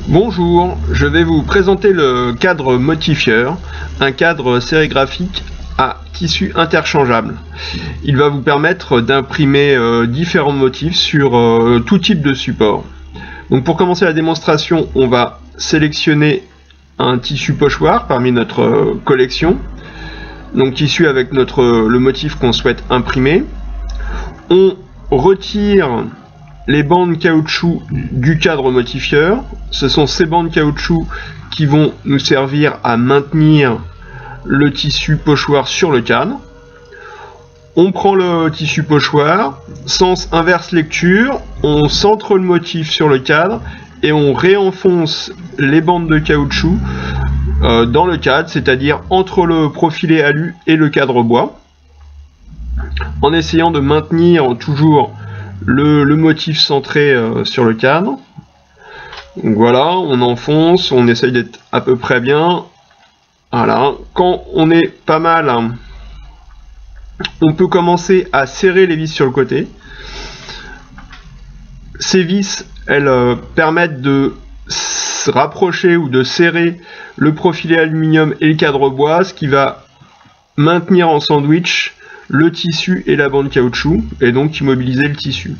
Bonjour, je vais vous présenter le cadre motifieur, un cadre sérigraphique à tissu interchangeable. Il va vous permettre d'imprimer différents motifs sur tout type de support. Donc pour commencer la démonstration, on va sélectionner un tissu pochoir parmi notre collection. Donc tissu avec le motif qu'on souhaite imprimer. On retire les bandes caoutchouc du cadre motifieur. Ce sont ces bandes caoutchouc qui vont nous servir à maintenir le tissu pochoir sur le cadre. On prend le tissu pochoir, sens inverse lecture, on centre le motif sur le cadre et on réenfonce les bandes de caoutchouc dans le cadre, c'est-à-dire entre le profilé alu et le cadre bois, en essayant de maintenir toujours le motif centré sur le cadre. Donc voilà, on enfonce, on essaye d'être à peu près bien. Voilà, quand on est pas mal, on peut commencer à serrer les vis sur le côté. Ces vis, elles permettent de se rapprocher ou de serrer le profilé aluminium et le cadre bois, ce qui va maintenir en sandwich le tissu et la bande caoutchouc, et donc immobiliser le tissu.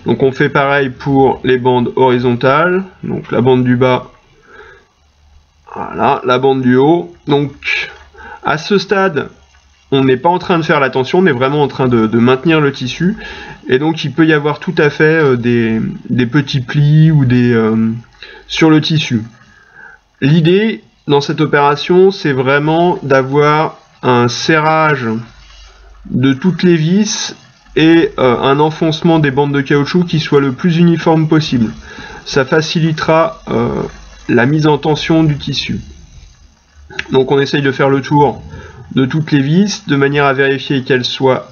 Donc on fait pareil pour les bandes horizontales, donc la bande du bas, voilà, la bande du haut. Donc à ce stade, on n'est pas en train de faire la tension, on est vraiment en train de maintenir le tissu, et donc il peut y avoir tout à fait des petits plis ou sur le tissu. L'idée dans cette opération, c'est vraiment d'avoir un serrage de toutes les vis et un enfoncement des bandes de caoutchouc qui soit le plus uniforme possible. Ça facilitera la mise en tension du tissu. Donc on essaye de faire le tour de toutes les vis de manière à vérifier qu'elles soient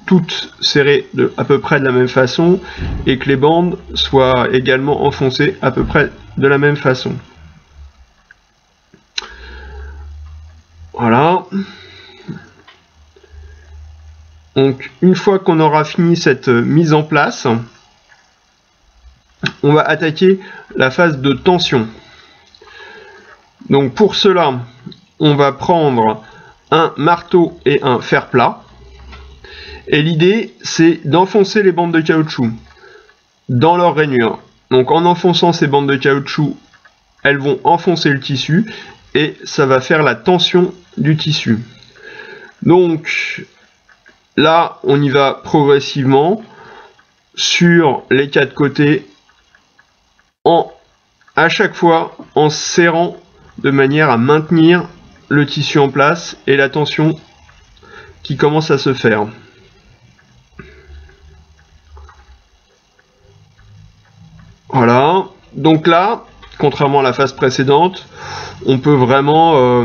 toutes serrées à peu près de la même façon et que les bandes soient également enfoncées à peu près de la même façon. Voilà. Donc une fois qu'on aura fini cette mise en place, on va attaquer la phase de tension. Donc pour cela, on va prendre un marteau et un fer plat. Et l'idée, c'est d'enfoncer les bandes de caoutchouc dans leur rainure. Donc en enfonçant ces bandes de caoutchouc, elles vont enfoncer le tissu et ça va faire la tension du tissu. Donc là, on y va progressivement sur les quatre côtés, à chaque fois en serrant de manière à maintenir le tissu en place et la tension qui commence à se faire. Voilà, donc là, contrairement à la phase précédente, on peut vraiment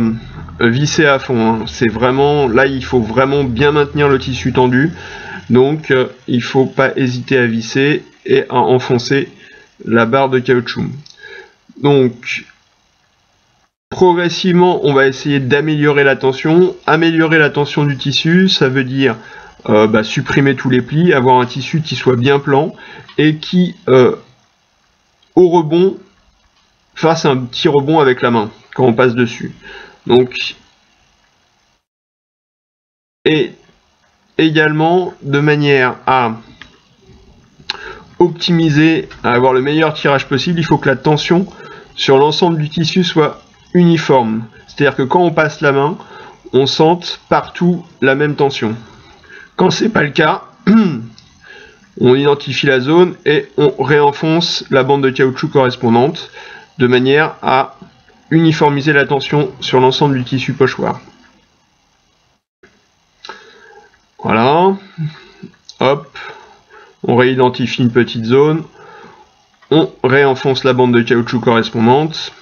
visser à fond. C'est vraiment, là il faut vraiment bien maintenir le tissu tendu, donc il ne faut pas hésiter à visser et à enfoncer la barre de caoutchouc. Donc progressivement on va essayer d'améliorer la tension. Améliorer la tension du tissu, ça veut dire supprimer tous les plis, avoir un tissu qui soit bien plan et qui au rebond fasse un petit rebond avec la main quand on passe dessus. Donc, et également de manière à optimiser, à avoir le meilleur tirage possible, il faut que la tension sur l'ensemble du tissu soit uniforme. C'est-à-dire que quand on passe la main, on sente partout la même tension. Quand c'est pas le cas, on identifie la zone et on réenfonce la bande de caoutchouc correspondante de manière à uniformiser la tension sur l'ensemble du tissu pochoir. Voilà, hop, on réidentifie une petite zone, on réenfonce la bande de caoutchouc correspondante.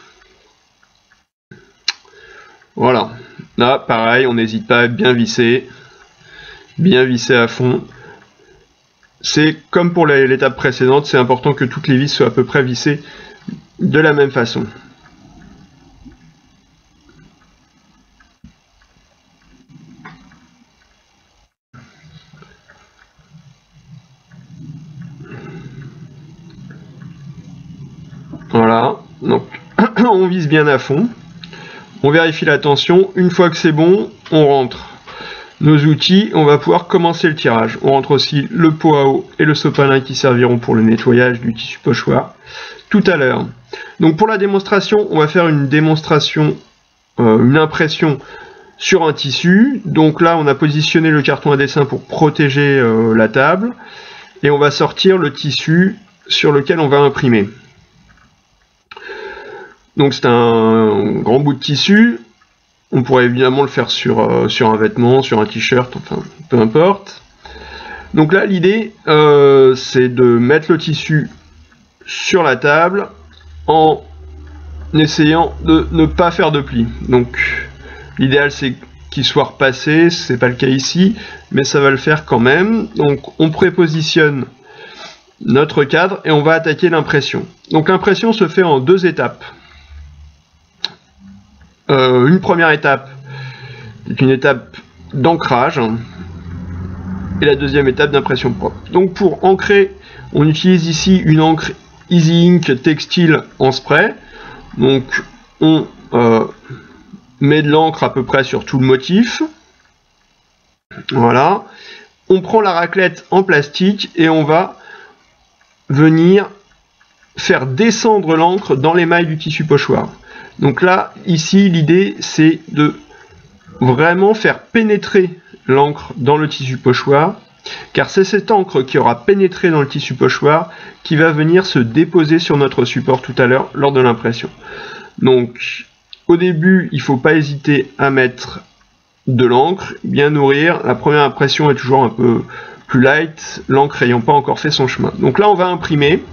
Voilà, là pareil, on n'hésite pas à bien visser à fond. C'est comme pour l'étape précédente, c'est important que toutes les vis soient à peu près vissées de la même façon. Voilà, donc on vise bien à fond, on vérifie la tension, une fois que c'est bon, on rentre nos outils, on va pouvoir commencer le tirage. On rentre aussi le pot à eau et le sopalin qui serviront pour le nettoyage du tissu pochoir tout à l'heure. Donc pour la démonstration, on va faire une démonstration, une impression sur un tissu. Donc là, on a positionné le carton à dessin pour protéger la table et on va sortir le tissu sur lequel on va imprimer. Donc c'est un grand bout de tissu. On pourrait évidemment le faire sur un vêtement, sur un t-shirt, enfin peu importe. Donc là l'idée c'est de mettre le tissu sur la table en essayant de ne pas faire de plis. Donc l'idéal c'est qu'il soit repassé, c'est pas le cas ici, mais ça va le faire quand même. Donc on prépositionne notre cadre et on va attaquer l'impression. Donc l'impression se fait en 2 étapes. Une première étape est une étape d'ancrage et la deuxième étape d'impression propre. Donc pour ancrer, on utilise ici une encre Easy Ink textile en spray. Donc on met de l'encre à peu près sur tout le motif. Voilà. On prend la raclette en plastique et on va venir faire descendre l'encre dans l'émail du tissu pochoir. Donc là, ici, l'idée, c'est de vraiment faire pénétrer l'encre dans le tissu pochoir, car c'est cette encre qui aura pénétré dans le tissu pochoir qui va venir se déposer sur notre support tout à l'heure lors de l'impression. Donc, au début, il ne faut pas hésiter à mettre de l'encre, bien nourrir. La première impression est toujours un peu plus light, l'encre n'ayant pas encore fait son chemin. Donc là, on va imprimer.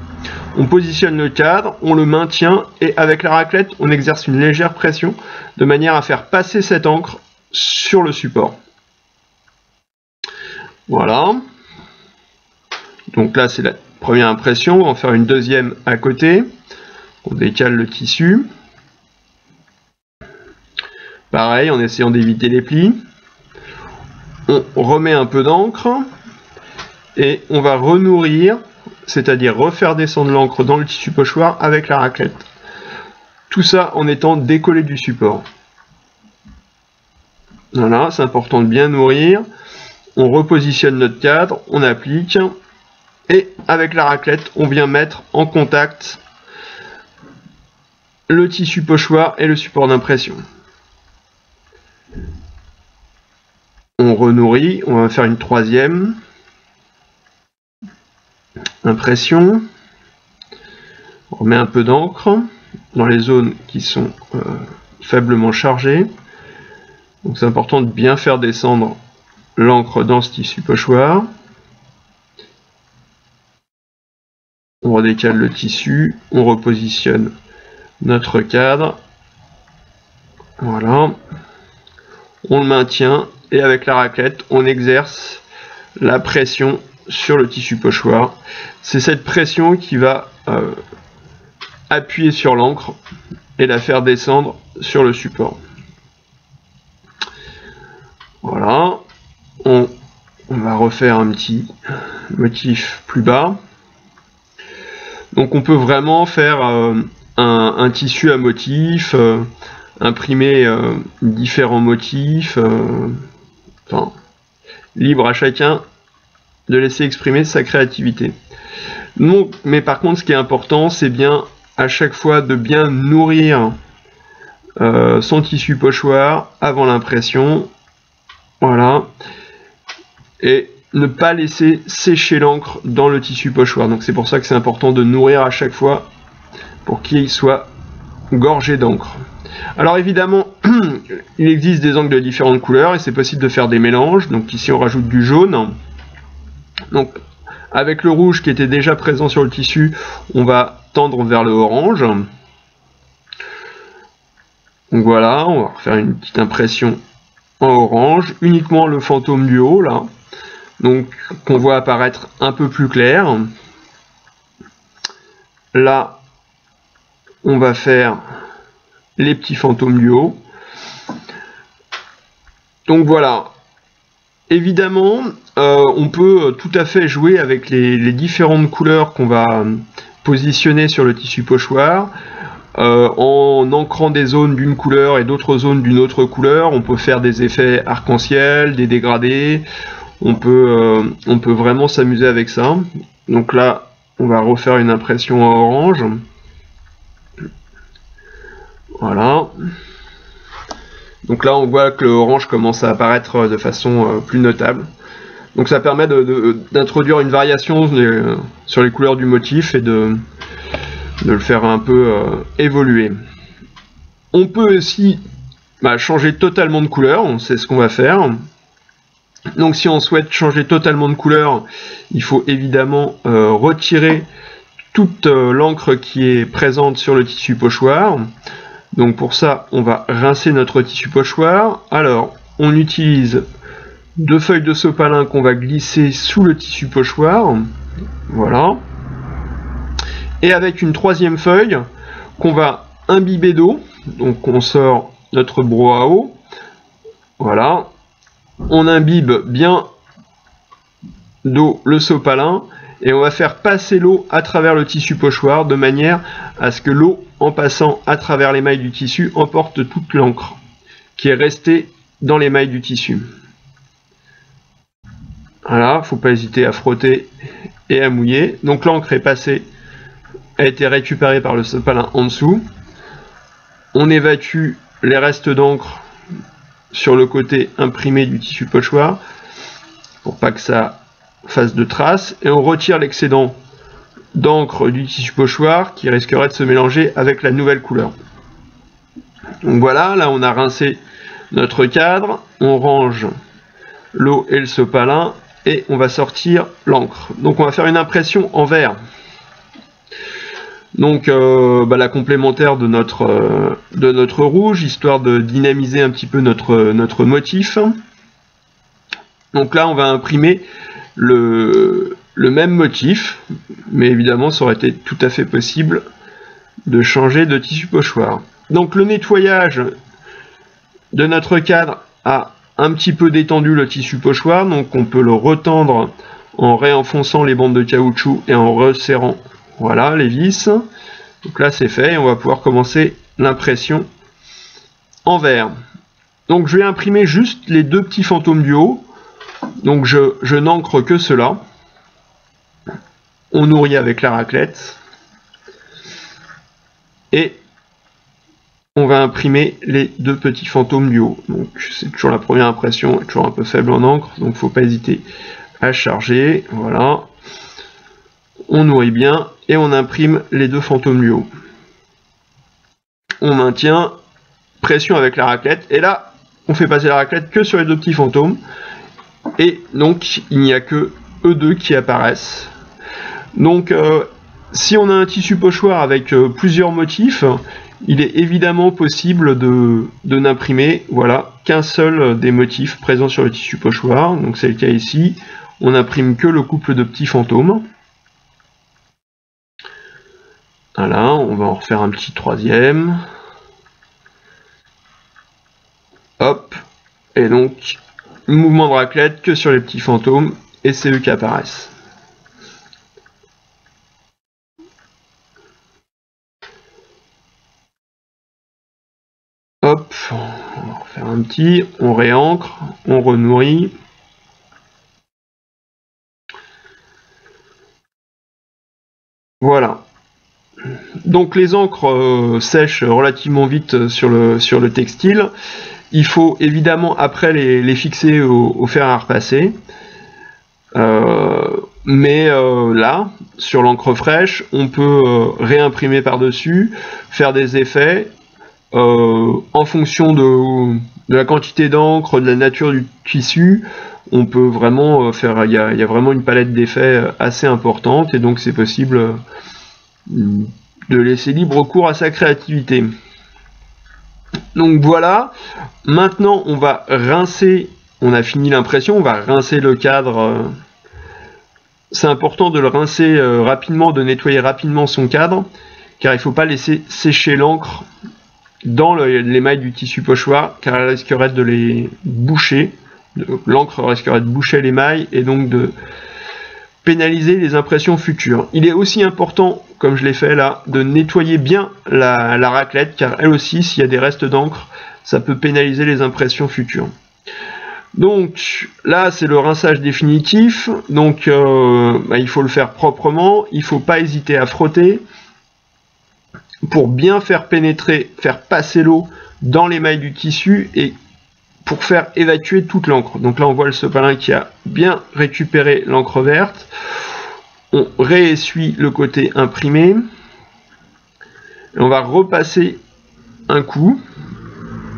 On positionne le cadre, on le maintient et avec la raclette, on exerce une légère pression de manière à faire passer cette encre sur le support. Voilà. Donc là, c'est la première impression. On va en faire une deuxième à côté. On décale le tissu. Pareil, en essayant d'éviter les plis. On remet un peu d'encre et on va renourrir, c'est-à-dire refaire descendre l'encre dans le tissu pochoir avec la raclette. Tout ça en étant décollé du support. Voilà, c'est important de bien nourrir. On repositionne notre cadre, on applique, et avec la raclette, on vient mettre en contact le tissu pochoir et le support d'impression. On renourrit, on va faire une troisième impression. On remet un peu d'encre dans les zones qui sont faiblement chargées. Donc c'est important de bien faire descendre l'encre dans ce tissu pochoir. On redécale le tissu, on repositionne notre cadre. Voilà. On le maintient et avec la raclette, on exerce la pression sur le tissu pochoir. C'est cette pression qui va appuyer sur l'encre et la faire descendre sur le support. Voilà. On va refaire un petit motif plus bas. Donc on peut vraiment faire un tissu à motif, imprimer différents motifs, enfin, libre à chacun de laisser exprimer sa créativité. Donc, mais par contre, ce qui est important, c'est bien à chaque fois de bien nourrir son tissu pochoir avant l'impression. Voilà. Et ne pas laisser sécher l'encre dans le tissu pochoir. Donc c'est pour ça que c'est important de nourrir à chaque fois pour qu'il soit gorgé d'encre. Alors évidemment, il existe des encres de différentes couleurs et c'est possible de faire des mélanges. Donc ici on rajoute du jaune. Donc avec le rouge qui était déjà présent sur le tissu, on va tendre vers le orange. Donc voilà, on va refaire une petite impression en orange, uniquement le fantôme du haut là. Donc qu'on voit apparaître un peu plus clair. Là, on va faire les petits fantômes du haut. Donc voilà. Évidemment, on peut tout à fait jouer avec les différentes couleurs qu'on va positionner sur le tissu pochoir. en ancrant des zones d'une couleur et d'autres zones d'une autre couleur. On peut faire des effets arc-en-ciel, des dégradés. On peut vraiment s'amuser avec ça. Donc là, on va refaire une impression en orange. Voilà. Donc là, on voit que l'orange commence à apparaître de façon plus notable. Donc ça permet d'introduire une variation sur les couleurs du motif et de le faire un peu évoluer. On peut aussi changer totalement de couleur, on sait ce qu'on va faire. Donc si on souhaite changer totalement de couleur, il faut évidemment retirer toute l'encre qui est présente sur le tissu pochoir. Donc pour ça, on va rincer notre tissu pochoir. Alors, on utilise 2 feuilles de sopalin qu'on va glisser sous le tissu pochoir. Voilà. Et avec une 3e feuille qu'on va imbiber d'eau. Donc on sort notre broc à eau. Voilà. On imbibe bien d'eau le sopalin. Et on va faire passer l'eau à travers le tissu pochoir de manière à ce que l'eau, en passant à travers les mailles du tissu, emporte toute l'encre qui est restée dans les mailles du tissu. Voilà, faut pas hésiter à frotter et à mouiller. Donc l'encre est passée, a été récupérée par le sopalin en dessous. On évacue les restes d'encre sur le côté imprimé du tissu pochoir pour pas que ça fasse de traces, et on retire l'excédent d'encre du tissu pochoir qui risquerait de se mélanger avec la nouvelle couleur. Donc voilà, là on a rincé notre cadre, on range l'eau et le sopalin et on va sortir l'encre. Donc on va faire une impression en vert. Donc la complémentaire de notre rouge, histoire de dynamiser un petit peu notre motif. Donc là on va imprimer le même motif, mais évidemment ça aurait été tout à fait possible de changer de tissu pochoir. Donc le nettoyage de notre cadre a un petit peu détendu le tissu pochoir, donc on peut le retendre en réenfonçant les bandes de caoutchouc et en resserrant, voilà, les vis. Donc là c'est fait, et on va pouvoir commencer l'impression en vert. Donc je vais imprimer juste les 2 petits fantômes du haut. Donc je n'encre que cela. On nourrit avec la raclette. Et on va imprimer les 2 petits fantômes du haut. Donc c'est toujours la première impression, toujours un peu faible en encre, donc faut pas hésiter à charger. Voilà. On nourrit bien et on imprime les 2 fantômes du haut. On maintient, pression avec la raclette, et là on fait passer la raclette que sur les 2 petits fantômes. Et donc il n'y a que eux 2 qui apparaissent. Donc si on a un tissu pochoir avec plusieurs motifs, il est évidemment possible de n'imprimer, voilà, qu'un seul des motifs présents sur le tissu pochoir. Donc c'est le cas ici. On n'imprime que le couple de petits fantômes. Voilà, on va en refaire un petit 3e. Hop, et donc mouvement de raclette que sur les petits fantômes, et c'est eux qui apparaissent. Hop, on va refaire un petit, on réancre, on renourrit. Voilà. Donc les encres sèchent relativement vite sur le textile. Il faut évidemment après les fixer au fer à repasser. Là, sur l'encre fraîche, on peut réimprimer par-dessus, faire des effets en fonction de la quantité d'encre, de la nature du tissu. On peut vraiment faire, il y a vraiment une palette d'effets assez importante, et donc c'est possible de laisser libre cours à sa créativité. Donc voilà, maintenant on va rincer, on a fini l'impression, on va rincer le cadre. C'est important de le rincer rapidement, de nettoyer rapidement son cadre, car il ne faut pas laisser sécher l'encre dans les mailles du tissu pochoir, car elle risquerait de les boucher. L'encre risquerait de boucher les mailles et donc de pénaliser les impressions futures. Il est aussi important comme je l'ai fait là, de nettoyer bien la raclette, car elle aussi, s'il y a des restes d'encre, ça peut pénaliser les impressions futures. Donc là, c'est le rinçage définitif, donc il faut le faire proprement, il ne faut pas hésiter à frotter pour bien faire pénétrer, faire passer l'eau dans l'émail du tissu et pour faire évacuer toute l'encre. Donc là, on voit le sopalin qui a bien récupéré l'encre verte. On réessuie le côté imprimé. Et on va repasser un coup.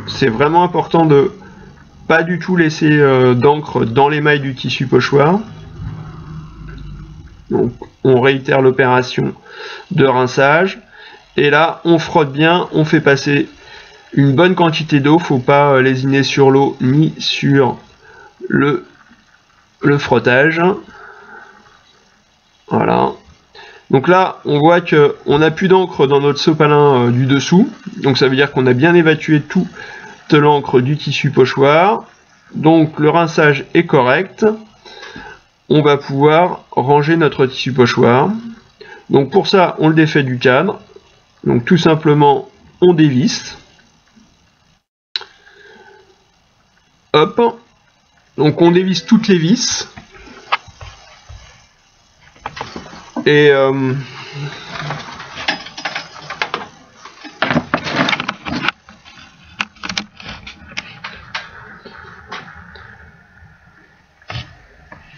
C'est vraiment important de pas du tout laisser d'encre dans l'émail du tissu pochoir. Donc on réitère l'opération de rinçage. Et là, on frotte bien, on fait passer une bonne quantité d'eau, faut pas lésiner sur l'eau ni sur le frottage. Voilà. Donc là, on voit que on n'a plus d'encre dans notre sopalin du dessous. Donc ça veut dire qu'on a bien évacué toute l'encre du tissu pochoir. Donc le rinçage est correct. On va pouvoir ranger notre tissu pochoir. Donc pour ça, on le défait du cadre. Donc tout simplement, on dévisse. Hop, donc on dévisse toutes les vis et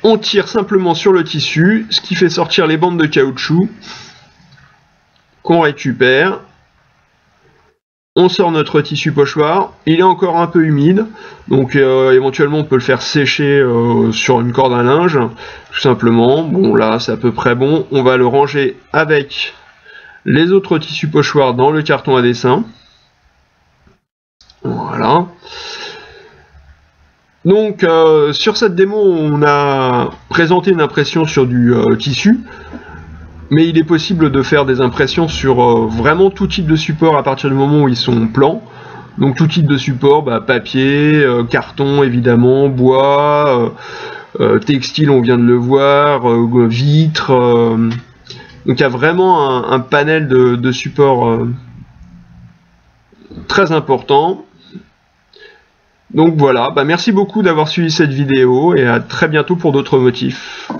on tire simplement sur le tissu, ce qui fait sortir les bandes de caoutchouc qu'on récupère. On sort notre tissu pochoir, il est encore un peu humide, donc éventuellement on peut le faire sécher sur une corde à linge, tout simplement. Bon là c'est à peu près bon, on va le ranger avec les autres tissus pochoirs dans le carton à dessin. Voilà. Donc sur cette démo on a présenté une impression sur du tissu. Mais il est possible de faire des impressions sur vraiment tout type de support à partir du moment où ils sont plans. Donc tout type de support, papier, carton évidemment, bois, textile on vient de le voir, vitre. Donc il y a vraiment un panel de supports très important. Donc voilà, merci beaucoup d'avoir suivi cette vidéo et à très bientôt pour d'autres motifs.